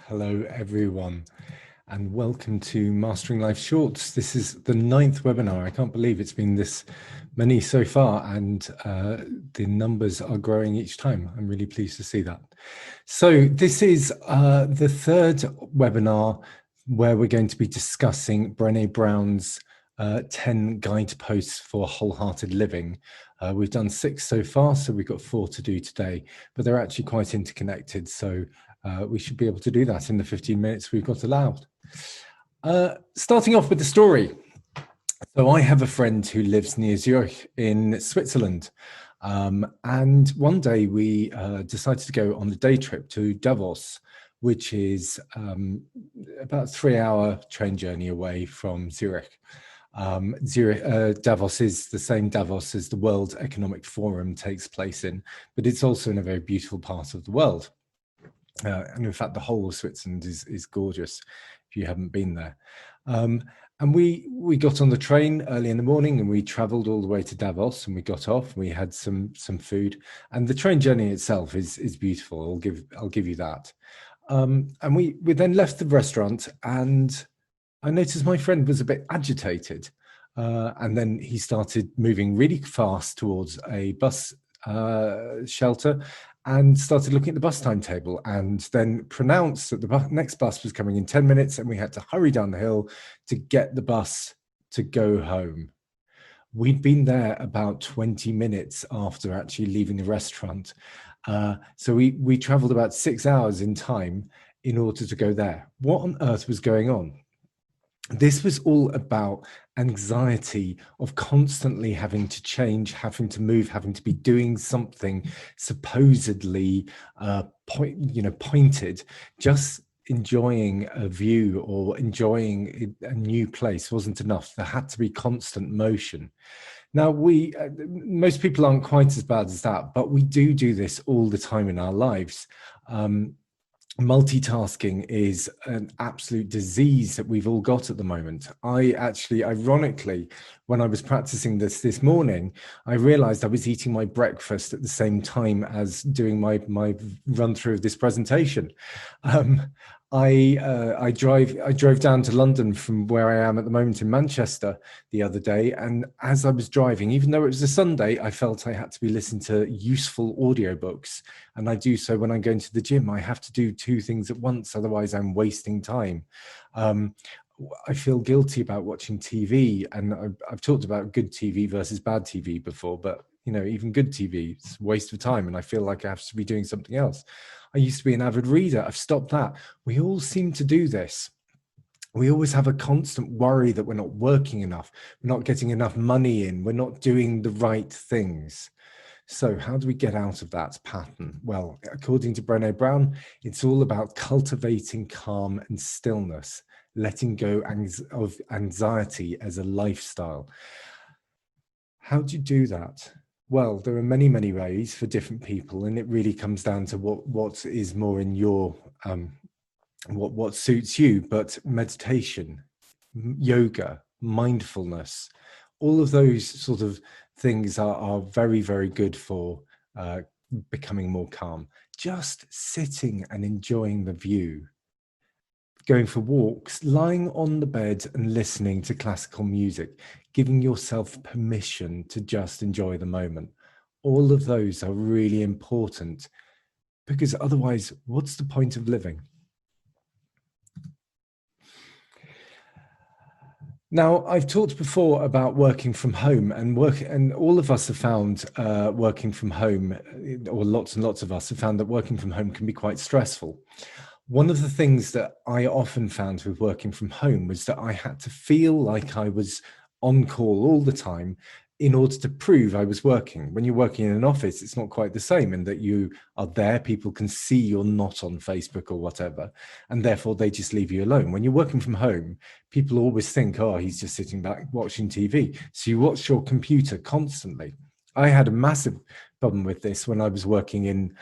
Hello, everyone, and welcome to Mastering Life Shorts. This is the 9th webinar. I can't believe it's been this many so far, and the numbers are growing each time. I'm really pleased to see that. So this is the third webinar where we're going to be discussing Brené Brown's 10 guideposts for wholehearted living. We've done 6 so far, so we've got 4 to do today, but they're actually quite interconnected. So we should be able to do that in the 15 minutes we've got allowed. Starting off with the story. So I have a friend who lives near Zurich in Switzerland. And one day we decided to go on a day trip to Davos, which is about a 3-hour train journey away from Zurich. Davos is the same Davos as the World Economic Forum takes place in, but it's also in a very beautiful part of the world. And in fact, the whole of Switzerland is gorgeous if you haven't been there. And we got on the train early in the morning and we traveled all the way to Davos, and we got off and we had some food, and the train journey itself is beautiful. I'll give you that. And we then left the restaurant, and I noticed my friend was a bit agitated. And then he started moving really fast towards a bus shelter and started looking at the bus timetable, and then pronounced that the next bus was coming in 10 minutes and we had to hurry down the hill to get the bus to go home. We'd been there about 20 minutes after actually leaving the restaurant. So we traveled about 6 hours in time in order to go there. What on earth was going on? This was all about anxiety of constantly having to change, having to move, having to be doing something supposedly pointed. Just enjoying a view or enjoying a new place wasn't enough. There had to be constant motion. Now, most people aren't quite as bad as that, but we do this all the time in our lives. Multitasking is an absolute disease that we've all got at the moment. I actually, ironically, when I was practicing this morning, I realized I was eating my breakfast at the same time as doing my run through of this presentation. I drove down to London from where I am at the moment in Manchester the other day, and as I was driving, even though it was a Sunday, I felt I had to be listening to useful audiobooks. And I do so when I'm going to the gym. I have to do 2 things at once, otherwise I'm wasting time. I feel guilty about watching TV, and I've talked about good TV versus bad TV before, but even good TV is a waste of time, and I feel like I have to be doing something else. I used to be an avid reader. I've stopped that. We all seem to do this. We always have a constant worry that we're not working enough, we're not getting enough money in, we're not doing the right things. So how do we get out of that pattern? Well, according to Brené Brown, it's all about cultivating calm and stillness, letting go of anxiety as a lifestyle. How do you do that? Well, there are many, many ways for different people, and it really comes down to what is more in your, what suits you. But meditation, yoga, mindfulness, all of those sort of things are very, very good for becoming more calm. Just sitting and enjoying the view, going for walks, lying on the bed and listening to classical music, giving yourself permission to just enjoy the moment. All of those are really important, because otherwise, what's the point of living? Now, I've talked before about working from home, and all of us have found working from home, or lots and lots of us have found that working from home can be quite stressful. One of the things that I often found with working from home was that I had to feel like I was on call all the time in order to prove I was working. When you're working in an office, it's not quite the same, in that you are there, people can see you're not on Facebook or whatever, and therefore they just leave you alone. When you're working from home, people always think, oh, he's just sitting back watching TV. So you watch your computer constantly. I had a massive problem with this when I was working in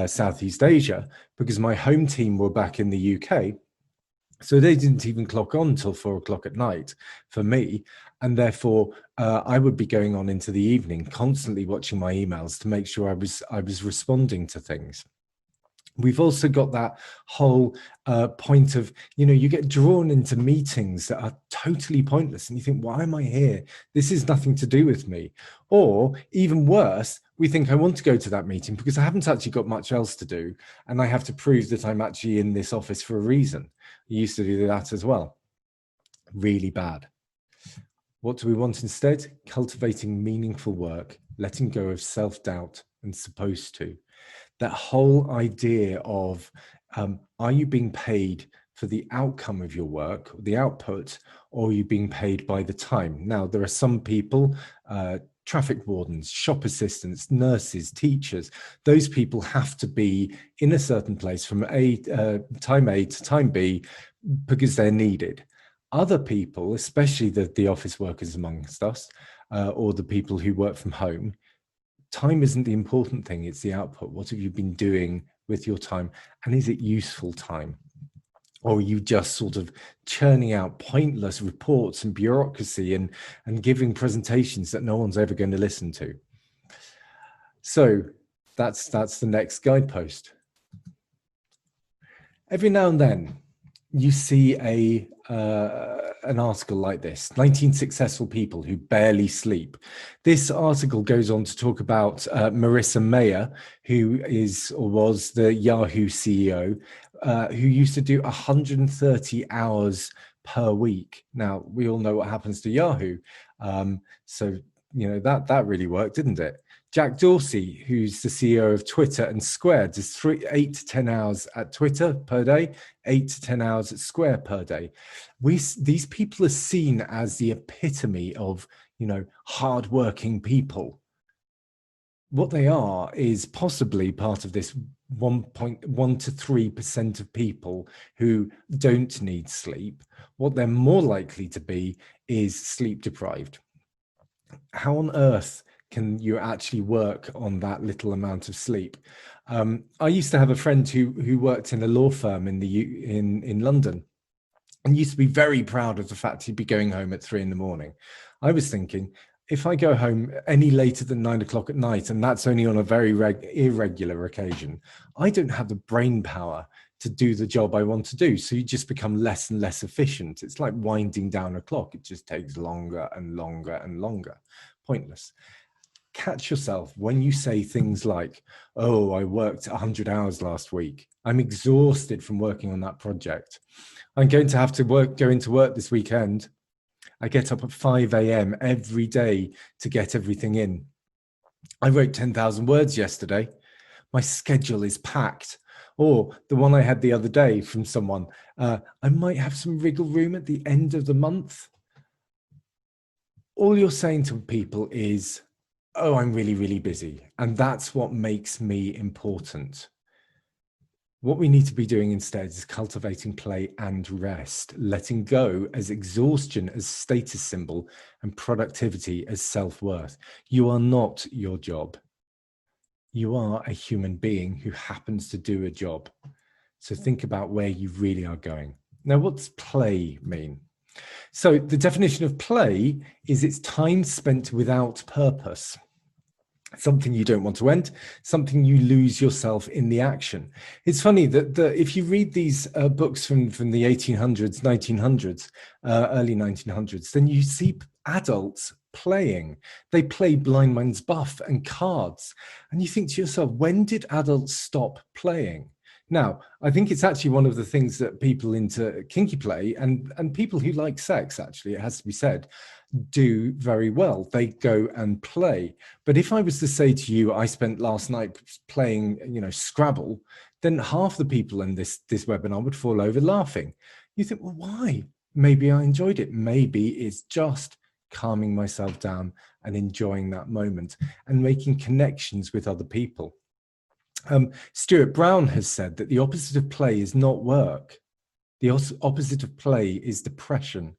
Southeast Asia, because my home team were back in the UK. So they didn't even clock on till 4 o'clock at night for me. And therefore, I would be going on into the evening, constantly watching my emails to make sure I was responding to things. We've also got that whole point of, you get drawn into meetings that are totally pointless and you think, why am I here? This is nothing to do with me. Or even worse, we think I want to go to that meeting because I haven't actually got much else to do. And I have to prove that I'm actually in this office for a reason. I used to do that as well. Really bad. What do we want instead? Cultivating meaningful work, letting go of self-doubt and supposed to. That whole idea of, are you being paid for the outcome of your work, the output, or are you being paid by the time? Now, there are some people, traffic wardens, shop assistants, nurses, teachers, those people have to be in a certain place from time A to time B because they're needed. Other people, especially the office workers amongst us, or the people who work from home, time isn't the important thing, it's the output. What have you been doing with your time? And is it useful time? Or are you just sort of churning out pointless reports and bureaucracy and giving presentations that no one's ever going to listen to? So that's the next guidepost. Every now and then you see an article like this, 19 successful people who barely sleep. This article goes on to talk about Marissa Mayer, who is or was the Yahoo CEO, who used to do 130 hours per week. Now, we all know what happens to Yahoo. So, that really worked, didn't it? Jack Dorsey, who's the CEO of Twitter and Square, does 8 to 10 hours at Twitter per day, 8 to 10 hours at Square per day. These people are seen as the epitome of, hardworking people. What they are is possibly part of this 1.1 to 3% of people who don't need sleep. What they're more likely to be is sleep deprived. How on earth can you actually work on that little amount of sleep? I used to have a friend who worked in a law firm in London and used to be very proud of the fact he'd be going home at 3 a.m. I was thinking, if I go home any later than 9 o'clock at night, and that's only on a very irregular occasion, I don't have the brain power to do the job I want to do. So you just become less and less efficient. It's like winding down a clock. It just takes longer and longer and longer. Pointless. Catch yourself when you say things like, oh, I worked 100 hours last week. I'm exhausted from working on that project. I'm going to have to go into work this weekend. I get up at 5 a.m. every day to get everything in. I wrote 10,000 words yesterday. My schedule is packed. Or the one I had the other day from someone, I might have some wriggle room at the end of the month. All you're saying to people is, oh, I'm really, really busy. And that's what makes me important. What we need to be doing instead is cultivating play and rest, letting go as exhaustion as status symbol and productivity as self-worth. You are not your job. You are a human being who happens to do a job. So think about where you really are going. Now, what's play mean? So the definition of play is it's time spent without purpose. Something you don't want to end, something you lose yourself in the action. It's funny that if you read these books from the 1800s, 1900s, early 1900s, then you see adults playing. They play blind man's buff and cards. And you think to yourself, when did adults stop playing? Now, I think it's actually one of the things that people into kinky play and people who like sex, actually, it has to be said, do very well. They go and play. But if I was to say to you, I spent last night playing, Scrabble, then half the people in this webinar would fall over laughing. You think, well, why? Maybe I enjoyed it. Maybe it's just calming myself down and enjoying that moment and making connections with other people. Stuart Brown has said that the opposite of play is not work. The opposite of play is depression.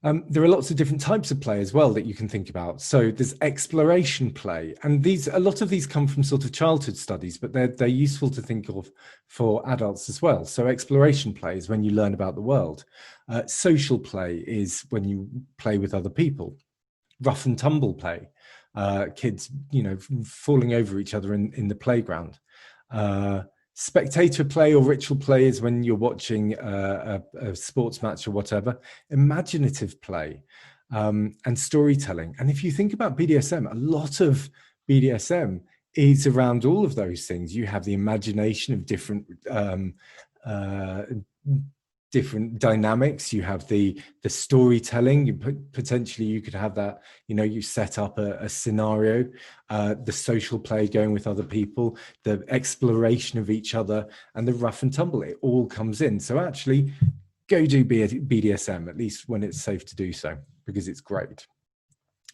There are lots of different types of play as well that you can think about. So there's exploration play, and a lot of these come from sort of childhood studies, but they're useful to think of for adults as well. So exploration play is when you learn about the world. Social play is when you play with other people. Rough and tumble play, kids, falling over each other in the playground. Spectator play or ritual play is when you're watching a sports match or whatever. Imaginative play, and storytelling. And if you think about BDSM, a lot of BDSM is around all of those things. You have the imagination of uh, different dynamics. You have the storytelling. Potentially you could have that, you set up a scenario, the social play, going with other people, the exploration of each other, and the rough and tumble. It all comes in. So actually go do BDSM, at least when it's safe to do so, because it's great.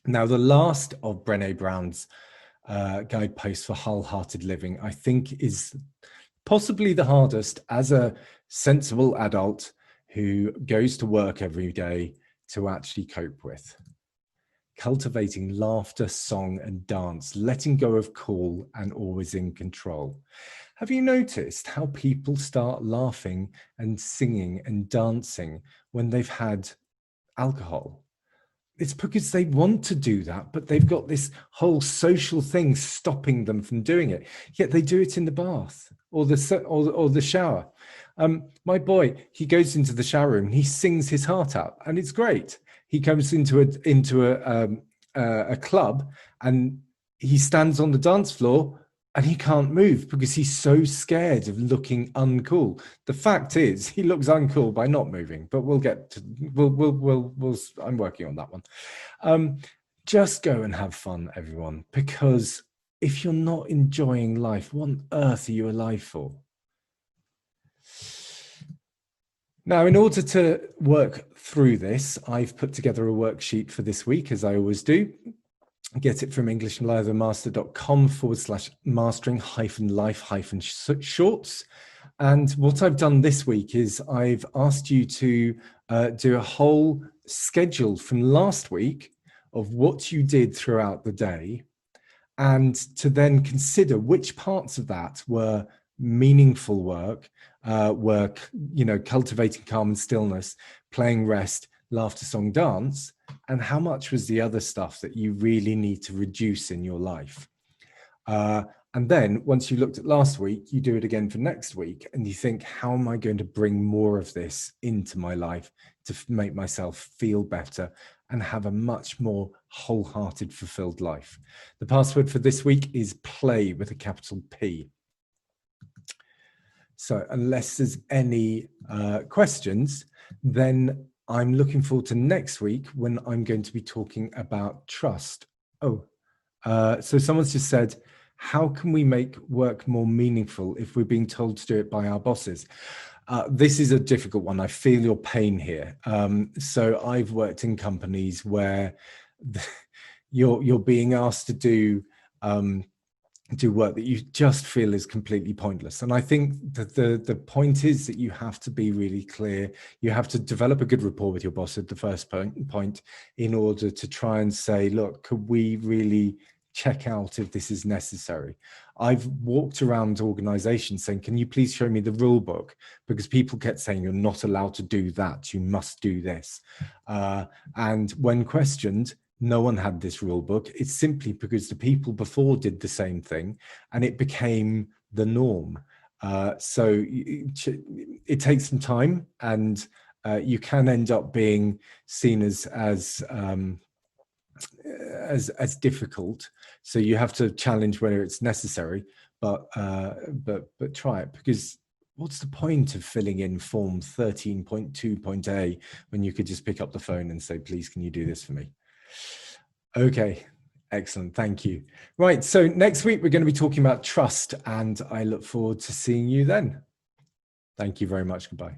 Now, the last of Brené Brown's guideposts for wholehearted living, I think, is possibly the hardest as a sensible adult who goes to work every day to actually cope with. Cultivating laughter, song, and dance, letting go of cool and always in control. Have you noticed how people start laughing and singing and dancing when they've had alcohol? It's because they want to do that, but they've got this whole social thing stopping them from doing it. Yet they do it in the bath or the shower. My boy, he goes into the shower room, he sings his heart out, and it's great. He comes into a club, and he stands on the dance floor, and he can't move because he's so scared of looking uncool. The fact is, he looks uncool by not moving. But we'll get to I'm working on that one. Just go and have fun, everyone, because if you're not enjoying life, what on earth are you alive for? Now, in order to work through this, I've put together a worksheet for this week, as I always do. Get it from EnglishLiveMaster.com/mastering-life-shorts. And what I've done this week is I've asked you to do a whole schedule from last week of what you did throughout the day, and to then consider which parts of that were meaningful work, cultivating calm and stillness, playing rest, laughter, song, dance, and how much was the other stuff that you really need to reduce in your life. And then once you looked at last week, you do it again for next week, and you think, how am I going to bring more of this into my life to make myself feel better and have a much more wholehearted, fulfilled life? The password for this week is play with a capital P. So unless there's any questions, then I'm looking forward to next week when I'm going to be talking about trust. So someone's just said, how can we make work more meaningful if we're being told to do it by our bosses? This is a difficult one. I feel your pain here. So I've worked in companies where you're being asked to do work that you just feel is completely pointless. And I think that the point is that you have to be really clear. You have to develop a good rapport with your boss at the first point in order to try and say, look, could we really check out if this is necessary? I've walked around organizations saying, can you please show me the rule book? Because people kept saying, you're not allowed to do that. You must do this. And when questioned, no one had this rule book. It's simply because the people before did the same thing and it became the norm. So it takes some time, and you can end up being seen as difficult. So you have to challenge whether it's necessary, but try it, because what's the point of filling in form 13.2.a when you could just pick up the phone and say, please, can you do this for me? Okay, excellent. Thank you. Right. So next week, we're going to be talking about trust, and I look forward to seeing you then. Thank you very much. Goodbye.